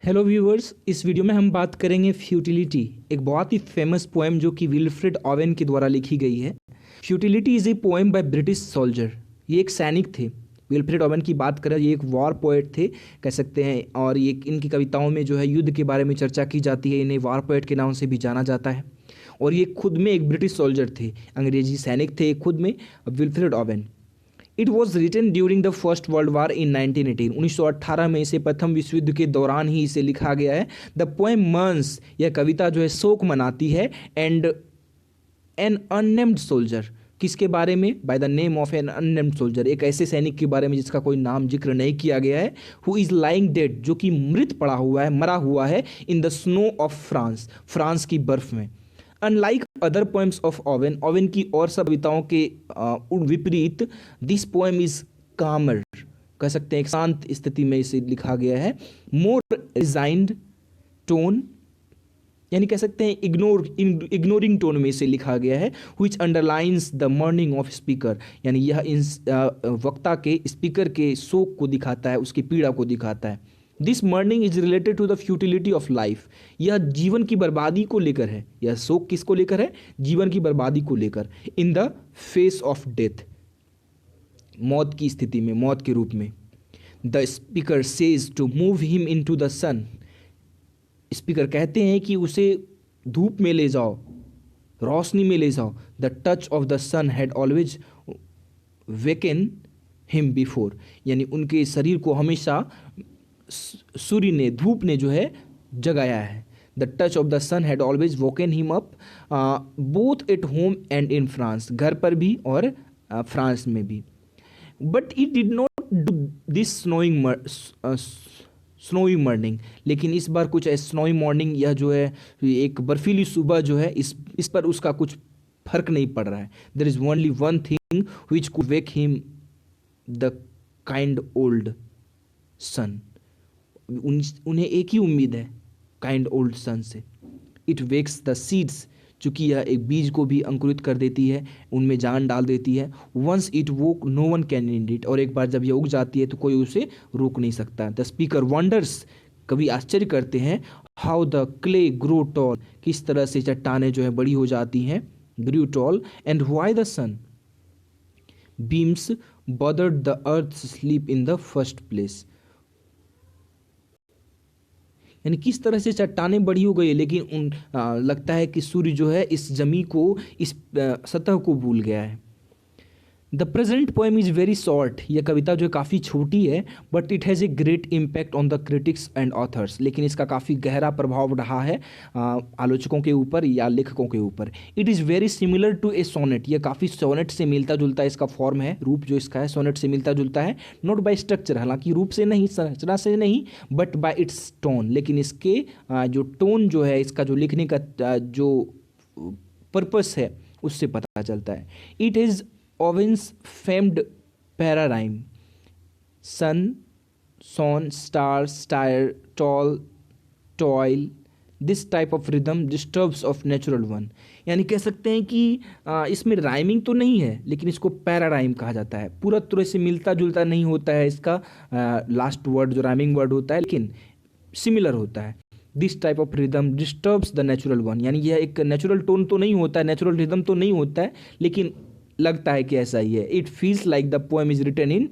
Hello viewers, इस video में हम बात करेंगे फ्यूटिलिटी, एक बहुत ही फेमस पोएम जो कि विल्फ्रेड ओवेन के द्वारा लिखी गई है। Futility is a poem by British soldier. ये एक सैनिक थे। विल्फ्रेड ओवेन की बात करें, ये एक वॉर पोएट थे कह सकते हैं, और ये इनकी कविताओं में जो है युद्ध के बारे में चर्चा की जाती है। इन्हें वॉर पोएट के नाम से भी जाना जाता है। और ये खुद में एक ब्रिटिश सोल्जर थे, अंग्रेजी सैनिक थे खुद में, Wilfred Owen. It was written during the first world war in 1918। 1918 में इसे प्रथम विश्व युद्ध के दौरान ही इसे लिखा गया है। द पोएम मर्न्स, यह कविता जो है शोक मनाती है। एंड एन अननेम्ड सोल्जर, किसके बारे में? By the name of an unnamed soldier, एक ऐसे सैनिक के बारे में जिसका कोई नाम जिक्र नहीं किया गया है। हु इज लाइंग डेड, जो कि मृत पड़ा हुआ है, मरा हुआ है, in the snow of France, France की बर्फ में। Unlike other poems of Owen, Owen की और सब कविताओं के विपरीत, दिस पोएम इज कामर, कह सकते हैं एक शांत स्थिति में इसे लिखा गया है। मोर रिजाइंड टोन, यानी कह सकते हैं इग्नोरिंग टोन में इसे लिखा गया है। Which underlines the mourning of speaker, यानी यह वक्ता के, स्पीकर के शोक को दिखाता है, उसकी पीड़ा को दिखाता है। This morning is related to the futility of life, यह जीवन की बर्बादी को लेकर है। यह शोक किसको लेकर है? जीवन की बर्बादी को लेकर। In the face of death, मौत की स्थिति में, मौत के रूप में। The speaker says to move him into the sun, speaker कहते हैं कि उसे धूप में ले जाओ, रोशनी में ले जाओ। The touch of the sun had always waken him before, यानी उनके शरीर को हमेशा सूर्य ने, धूप ने जो है जगाया है। The touch of the sun had always woken him up, both at home and in France, घर पर भी और फ्रांस में भी। But it did not do this snowy morning, लेकिन इस बार कुछ स्नोई मॉर्निंग, यह जो है एक बर्फीली सुबह जो है, इस पर उसका कुछ फर्क नहीं पड़ रहा है। There is only one thing which could wake him, the kind old sun. उन्हें एक ही उम्मीद है काइंड ओल्ड सन से। इट वेक्स द सीड्स, चूंकि यह एक बीज को भी अंकुरित कर देती है, उनमें जान डाल देती है। Once it woke no one can end it, और एक बार जब यह उग जाती है तो कोई उसे रोक नहीं सकता। द स्पीकर वंडर्स, कभी आश्चर्य करते हैं, how the clay grow tall, किस तरह से चट्टानें जो है बड़ी हो जाती हैं, grew tall. And why the sun beams bothered the earth sleep in the first place, यानी किस तरह से चट्टानें बड़ी हो गई, लेकिन लगता है कि सूर्य जो है इस जमी को, इस सतह को भूल गया है। The present poem is very short, यह कविता जो है काफ़ी छोटी है, but it has a great impact on the critics and authors, लेकिन इसका काफ़ी गहरा प्रभाव रहा है आलोचकों के ऊपर या लेखकों के ऊपर। It is very similar to a sonnet, यह काफ़ी सोनेट से मिलता जुलता इसका फॉर्म है, रूप जो इसका है सोनेट से मिलता जुलता है। नॉट बाय स्ट्रक्चर, हालांकि रूप से नहीं, संरचना से नहीं, बट बाय इट्स टोन, लेकिन इसके जो टोन जो है, इसका जो लिखने का जो पर्पस है उससे पता चलता है। It is Owen's famed para-rhyme, sun, son, star, stare, tall, toil, this type of rhythm disturbs of natural one, यानी कह सकते हैं कि इसमें राइमिंग तो नहीं है, लेकिन इसको पैरा राइम कहा जाता है। पूरा तरह से मिलता जुलता नहीं होता है इसका लास्ट वर्ड जो राइमिंग वर्ड होता है, लेकिन सिमिलर होता है। This type of rhythm disturbs the natural one, यानी यह एक नेचुरल टोन तो नहीं होता है, नेचुरल रिदम तो नहीं होता है, लेकिन लगता है कि ऐसा ही है। It feels like the poem is written in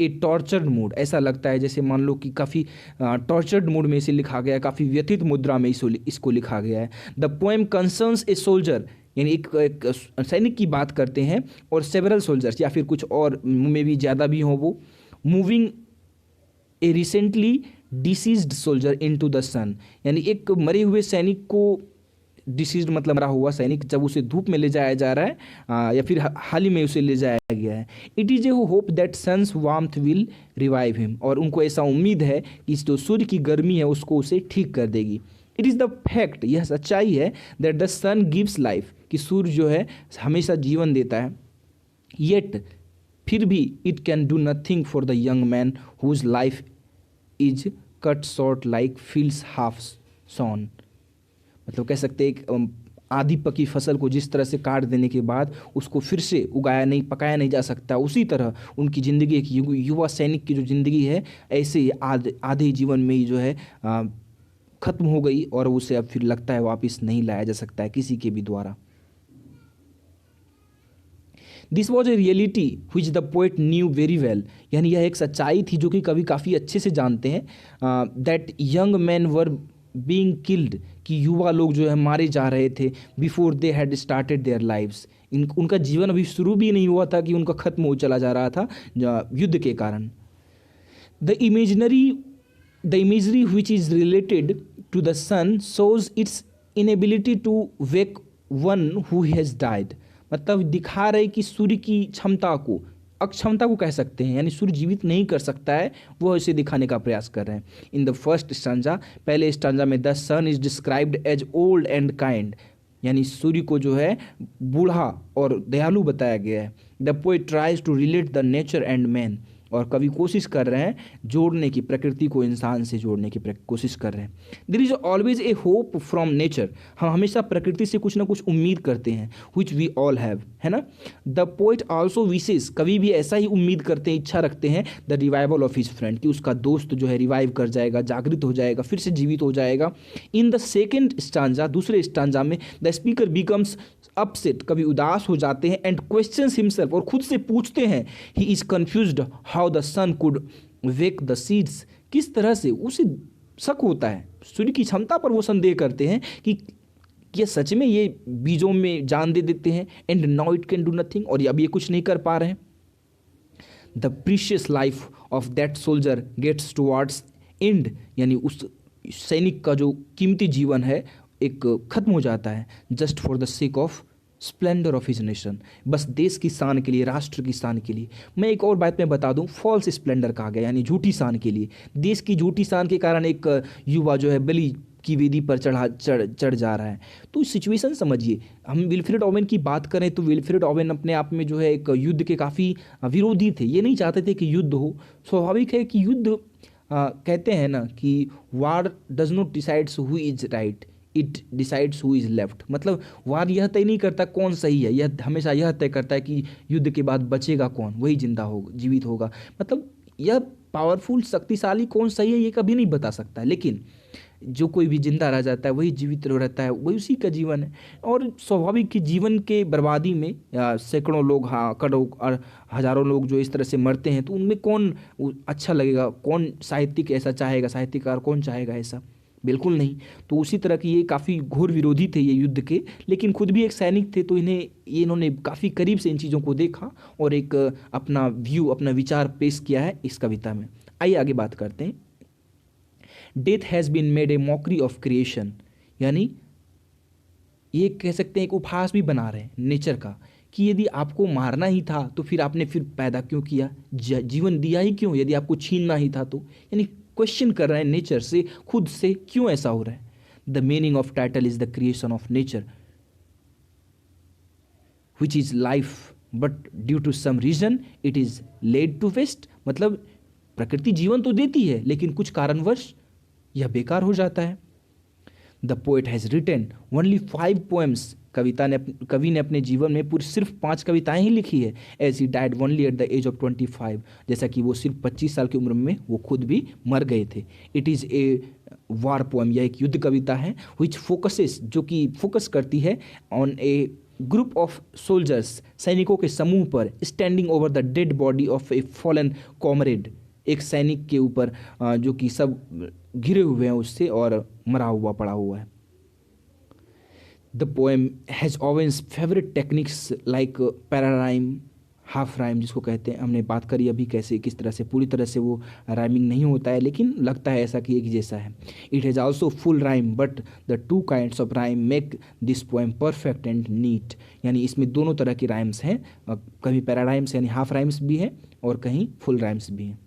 a tortured mood, ऐसा लगता है जैसे मान लो कि काफ़ी टॉर्चर्ड मूड में इसे लिखा गया है, काफ़ी व्यथित मुद्रा में इसको लिखा गया है। The poem concerns a soldier, यानी एक सैनिक की बात करते हैं, और सेवरल सोल्जर्स, या फिर कुछ और में भी ज़्यादा भी हों वो, moving a recently deceased soldier into the sun, यानी एक मरे हुए सैनिक को, डिसीज्ड मतलब मरा हुआ सैनिक, जब उसे धूप में ले जाया जा रहा है या फिर हाल ही में उसे ले जाया गया है। It is a hope that sun's warmth will revive him, और उनको ऐसा उम्मीद है कि जो सूर्य की गर्मी है उसको उसे ठीक कर देगी। इट इज़ द फैक्ट, यह सच्चाई है, that the sun gives life, कि सूर्य जो है हमेशा जीवन देता है। येट, फिर भी, it can do nothing for the young man whose life is cut short like fields half sown, मतलब कह सकते हैं आधी पकी फसल को जिस तरह से काट देने के बाद उसको फिर से पकाया नहीं जा सकता, उसी तरह उनकी ज़िंदगी, एक युवा सैनिक की जो ज़िंदगी है, ऐसे ही आधे जीवन में ही जो है खत्म हो गई और उसे अब फिर लगता है वापस नहीं लाया जा सकता है किसी के भी द्वारा। This was a reality which the poet new very well, यानी यह एक सच्चाई थी जो कि कवि काफ़ी अच्छे से जानते हैं। That young man were being killed, कि युवा लोग जो है मारे जा रहे थे, before they had started their lives, उनका जीवन अभी शुरू भी नहीं हुआ था कि उनका खत्म हो चला जा रहा था युद्ध के कारण। The imagery which is related to the sun shows its inability to wake one who has died, मतलब दिखा रहे कि सूर्य की क्षमता को, अक्षमता को कह सकते हैं, यानी सूर्य जीवित नहीं कर सकता है, वो इसे दिखाने का प्रयास कर रहे हैं। इन द फर्स्ट स्टांजा, पहले स्टांजा में the sun is described as old and kind, यानी सूर्य को जो है बूढ़ा और दयालु बताया गया है। The poet tries to relate the nature and man, और कवि कोशिश कर रहे हैं जोड़ने की, प्रकृति को इंसान से जोड़ने की कोशिश कर रहे हैं। There is always a hope from nature, हम हमेशा प्रकृति से कुछ ना कुछ उम्मीद करते हैं, विच वी ऑल हैव, है ना। द पोएट ऑल्सो विशेस, कवि भी ऐसा ही उम्मीद करते हैं, इच्छा रखते हैं, the revival of his friend, कि उसका दोस्त जो है रिवाइव कर जाएगा, जागृत हो जाएगा, फिर से जीवित हो जाएगा। इन द सेकेंड स्टांजा, दूसरे स्टांजा में द स्पीकर बिकम्स अपसेट, कभी उदास हो जाते हैं, एंड क्वेश्चंस हिमसेल्फ, और खुद से पूछते हैं, he is confused how the sun could wake the seeds, किस तरह से उसे शक होता है सूर्य की क्षमता पर, वो संदेह करते हैं कि ये सच में ये बीजों में जान दे देते हैं, and now it can do nothing, और अब ये कुछ नहीं कर पा रहे हैं। The precious life of that soldier gets towards end, यानी उस सैनिक का जो कीमती जीवन है एक खत्म हो जाता है, just for the sake of splendour of his nation, बस देश की शान के लिए, राष्ट्र की शान के लिए। मैं एक और बात में बता दूं, फॉल्स स्प्लेंडर कहा गया, यानी झूठी शान के लिए, देश की झूठी शान के कारण एक युवा जो है बलि की वेदी पर चढ़ जा रहा है। तो सिचुएशन समझिए, हम विल्फ्रेड ओवेन की बात करें तो विल्फ्रेड ओवेन अपने आप में जो है एक युद्ध के काफ़ी विरोधी थे, ये नहीं चाहते थे कि युद्ध हो। स्वाभाविक है कि युद्ध कहते हैं ना कि war does not decides who is right, it decides who is left, मतलब वार यह तय नहीं करता कौन सही है, यह हमेशा यह तय करता है कि युद्ध के बाद बचेगा कौन, वही जिंदा होगा, जीवित होगा। मतलब यह पावरफुल, शक्तिशाली कौन सही है ये कभी नहीं बता सकता, लेकिन जो कोई भी जिंदा रह जाता है वही जीवित रहता है, वही उसी का जीवन है। और स्वाभाविक कि जीवन के बर्बादी में सैकड़ों लोग, हाँ करोड़ों और हजारों लोग जो इस तरह से मरते हैं, तो उनमें कौन अच्छा लगेगा, कौन साहित्यिक ऐसा चाहेगा, साहित्यकार कौन चाहेगा ऐसा, बिल्कुल नहीं। तो उसी तरह की ये काफ़ी घोर विरोधी थे ये युद्ध के, लेकिन खुद भी एक सैनिक थे, तो इन्होंने काफ़ी करीब से इन चीज़ों को देखा और एक अपना व्यू, अपना विचार पेश किया है इस कविता में। आइए आगे बात करते हैं। Death has been made a mockery of creation, यानी ये कह सकते हैं एक उपहास भी बना रहे हैं नेचर का, कि यदि आपको मारना ही था तो फिर आपने फिर पैदा क्यों किया, जीवन दिया ही क्यों, यदि आपको छीनना ही था तो, यानी क्वेश्चन कर रहे हैं नेचर से, खुद से, क्यों ऐसा हो रहा है। The meaning of title is the creation of nature which is life, but due to some reason it is led to waste, मतलब प्रकृति जीवन तो देती है लेकिन कुछ कारणवश यह बेकार हो जाता है। The poet has written only 5 poems, कवि ने अपने जीवन में पूरी सिर्फ 5 कविताएं ही लिखी है। As he died only at the age of 25, जैसा कि वो सिर्फ 25 साल की उम्र में वो खुद भी मर गए थे। It is A war poem, यह एक युद्ध कविता है, विच फोकसेस, जो कि फोकस करती है on A group of soldiers, सैनिकों के समूह पर, standing over the dead body of A fallen comrade, एक सैनिक के ऊपर जो कि सब घिरे हुए हैं उससे और मरा हुआ पड़ा हुआ है। The poem has Owen's favourite techniques like pararhyme, half rhyme जिसको कहते हैं, हमने बात करी अभी कैसे किस तरह से पूरी तरह से वो राइमिंग नहीं होता है, लेकिन लगता है ऐसा कि एक जैसा है। It has also full rhyme but the 2 kinds of rhyme make this poem perfect and neat, यानी इसमें दोनों तरह की राइम्स हैं, कहीं पैराराइम्स यानी हाफ राइम्स भी हैं और कहीं फुल राइम्स भी हैं,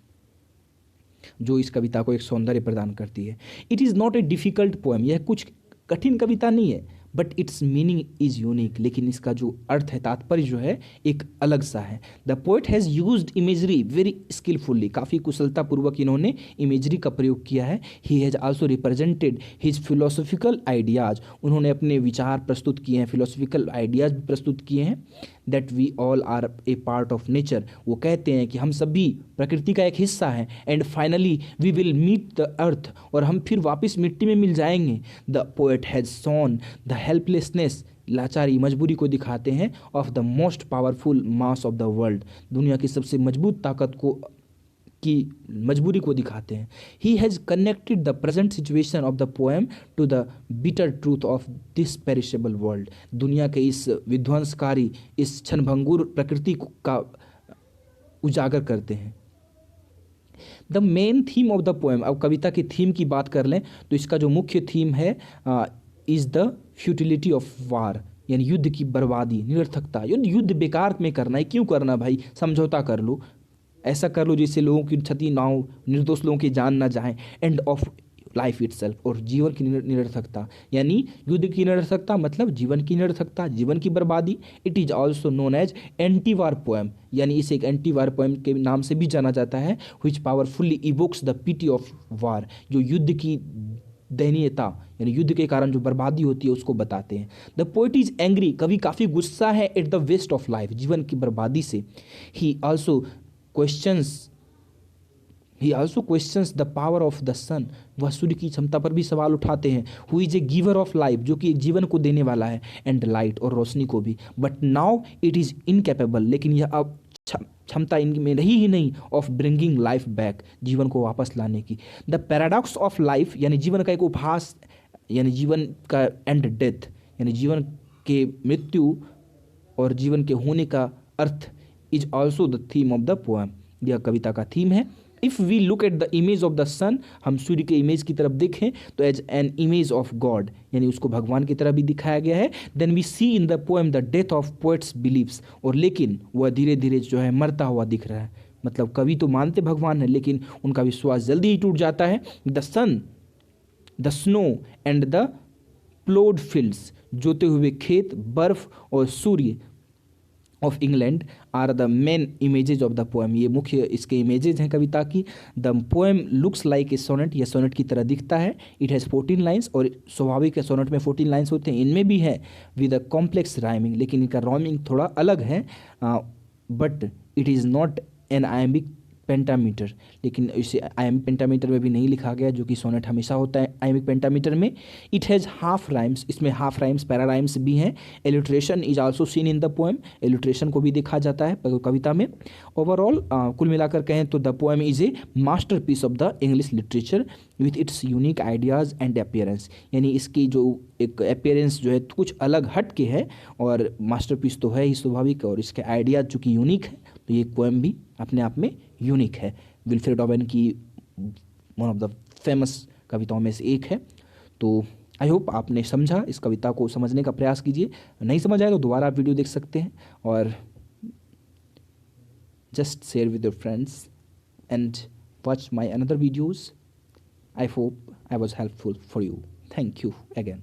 जो इस कविता को एक सौंदर्य प्रदान करती है। It is not a difficult poem, यह कुछ कठिन कविता नहीं है, but it's meaning is unique, लेकिन इसका जो अर्थ है, तात्पर्य जो है एक अलग सा है। The poet has used imagery very skilfully, काफ़ी कुशलतापूर्वक इन्होंने इमेजरी का प्रयोग किया है। He has also represented his philosophical ideas, उन्होंने अपने विचार प्रस्तुत किए हैं, फिलोसफिकल आइडियाज़ भी प्रस्तुत किए हैं। That we all are a part of nature, वो कहते हैं कि हम सभी प्रकृति का एक हिस्सा हैं। And finally we will meet the earth, और हम फिर वापस मिट्टी में मिल जाएंगे। The poet has shown the helplessness, लाचारी, मजबूरी को दिखाते हैं, of the most powerful mass of the world, दुनिया की सबसे मजबूत ताकत को की मजबूरी को दिखाते हैं। He has connected the present situation of the poem to the bitter truth of this perishable world, दुनिया के इस विध्वंसकारी, इस क्षणभंगुर प्रकृति का उजागर करते हैं। The main theme of the poem, अब कविता की थीम की बात कर लें तो इसका जो मुख्य थीम है is the futility of war, यानी युद्ध की बर्बादी, निरर्थकता। युद्ध बेकार में करना है, क्यों करना भाई, समझौता कर लो, ऐसा कर लो जिससे लोगों की क्षति ना हो, निर्दोष लोगों की जान ना जाए। एंड ऑफ लाइफ इटसेल्फ, और जीवन की निरर्थकता, यानी युद्ध की निरर्थकता मतलब जीवन की निरर्थकता, जीवन की बर्बादी। It is also known as anti war poem, यानी इसे एक एंटी वार पोएम के नाम से भी जाना जाता है। Which powerfully evokes the pity of war, जो युद्ध की दयनीयता, यानी युद्ध के कारण जो बर्बादी होती है उसको बताते हैं। द पोएट इज एंग्री, कवि काफ़ी गुस्सा है at the waste of life, जीवन की बर्बादी से। He also questions the power of the sun, वह सूर्य की क्षमता पर भी सवाल उठाते हैं। Who is a giver of life, जो कि एक जीवन को देने वाला है, एंड लाइट, और रोशनी को भी। But now it is incapable, लेकिन यह अब क्षमता इनमें रही ही नहीं, ऑफ ब्रिंगिंग लाइफ बैक, जीवन को वापस लाने की। द पैराडॉक्स ऑफ लाइफ, यानी जीवन का एक उपहास, यानी जीवन का एंड डेथ, यानी जीवन के मृत्यु और जीवन के होने का अर्थ, is also the theme of the poem, यह कविता का थीम है। If we look at the image of the sun, हम सूर्य के इमेज की तरफ देखें तो as an image of God, यानी उसको भगवान की तरह भी दिखाया गया है। Then we see in the poem the death of poet's beliefs, और लेकिन वह धीरे धीरे जो है मरता हुआ दिख रहा है, मतलब कवि तो मानते भगवान है लेकिन उनका विश्वास जल्दी ही टूट जाता है। The sun, the snow and the ploughed fields, जोते हुए खेत, बर्फ और सूर्य of England are the main images of the poem, ये मुख्य इसके इमेजेज हैं कविता की। The poem looks like a sonnet, यह सोनेट की तरह दिखता है। इट हैज़ 14 लाइन्स, और स्वाभाविक है सोनेट में 14 लाइन्स होते हैं, इनमें भी है विद अ कॉम्प्लेक्स राइमिंग, लेकिन इनका राइमिंग थोड़ा अलग है। But it is not an iambic pentameter, लेकिन इसे आयमिक पेंटामीटर में भी नहीं लिखा गया, जो कि सोनेट हमेशा होता है आयमिक पेंटामीटर में। इट हैज़ हाफ राइम्स, इसमें हाफ राइम्स, पैरा राइम्स भी हैं। Alliteration is also seen in the poem, alliteration को भी देखा जाता है कविता में। ओवरऑल कुल मिलाकर कहें तो the poem is a masterpiece of the English literature with its unique ideas and appearance, यानी इसकी जो एक अपियरेंस जो है कुछ अलग हट के है, और मास्टरपीस तो है ही स्वाभाविक, और इसके आइडियाज़ चूँकि यूनिक है तो ये पोएम भी अपने आप में यूनिक है। विल्फ्रेड ओवेन की वन ऑफ द फेमस कविताओं में से एक है। तो आई होप आपने समझा, इस कविता को समझने का प्रयास कीजिए, नहीं समझ आए तो दोबारा आप वीडियो देख सकते हैं, और just share with your friends and watch my another videos. I hope I was helpful for you. Thank you again.